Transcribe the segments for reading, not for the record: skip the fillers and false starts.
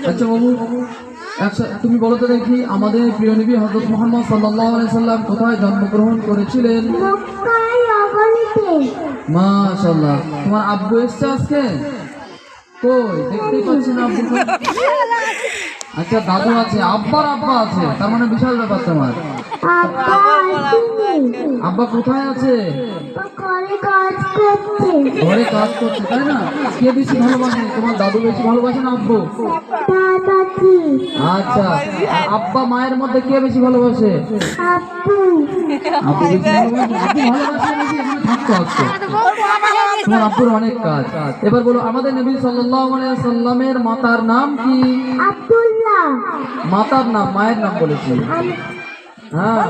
আচ্ছা বাবু, আচ্ছা তুমি বলো তো দেখি, আমাদের প্রিয় নবী হযরত মুহাম্মদ সাল্লাল্লাহু আলাইহি সাল্লাম কোথায় জন্মগ্রহণ করেছিলেন? মাশাআল্লাহ। তোমার আব্বু এসছে আজকে? কই দেখতেই পাচ্ছি না আব্বু। আচ্ছা দাদু আছে, আব্বার আব্বা আছে, তার মানে বিশাল ব্যাপার তোমার। আব্বা কোথায় আছে? ঘরে কাজ করছে, তাই না? কে বেশি ভালোবাসে, তোমার দাদু বেশি ভালোবাসে না আব্বু? আচ্ছা, আব্বা মায়ের মধ্যে কে বেশি ভালোবাসে? আব্বু বেশি ভালোবাসে। আব্বু ভালোবাসে বেশি, এখানে থাকতো আজকে। তোমার আব্বুর অনেক কাজ। এবার বলো, আমাদের নবী সাল্লাল্লাহু আলাইহি সাল্লামের মাতার নাম কি? আব্দুল্লাহ। মাতার নাম, মায়ের নাম বলেছি। হ্যাঁ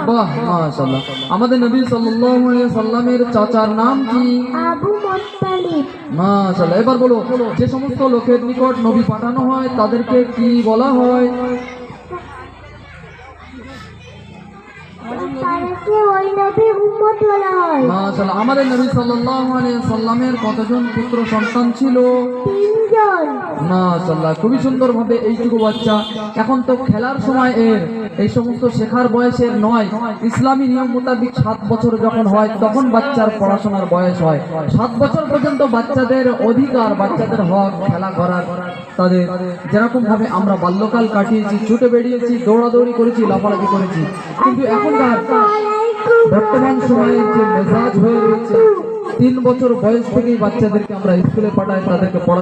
বাহ মাশাআল্লাহ। আমাদের নবী সাল্লাল্লাহু আলাইহি সাল্লামের চাচার নাম কি? আবু মুত্তালিব। মাশাআল্লাহ। এবার বলো, যে সমস্ত লোকের নিকট নবী পাঠানো হয় তাদেরকে কি বলা হয়? মাশাআল্লাহ। আমাদের নবী সাল্লাল্লাহু আলাইহি সাল্লামের কতজন পুত্র সন্তান ছিল? 3 জন। মাশাআল্লাহ, খুবই সুন্দর ভাবে এইটুকু বাচ্চা। এখন তো খেলার সময় এর, এই সমস্ত শেখার বয়সের নয়। ইসলামী নিয়ম মোতাবেক 7 বছর যখন হয় তখন বাচ্চার পড়াশোনার বয়স হয়। 7 বছর পর্যন্ত বাচ্চাদের অধিকার, বাচ্চাদের হক খেলা করার। তাদের যেরকম ভাবে আমরা বাল্যকাল কাটিয়েছি, ছুটে বেরিয়েছি, দৌড়াদৌড়ি করেছি, লাফালাফি করেছি, কিন্তু এখনকার বর্তমান সময়ে যে মেজাজ হয়ে রয়েছে, 3 বছর বয়স থেকেই বাচ্চাদেরকে আমরা স্কুলে পাঠাই, তাদেরকে পড়া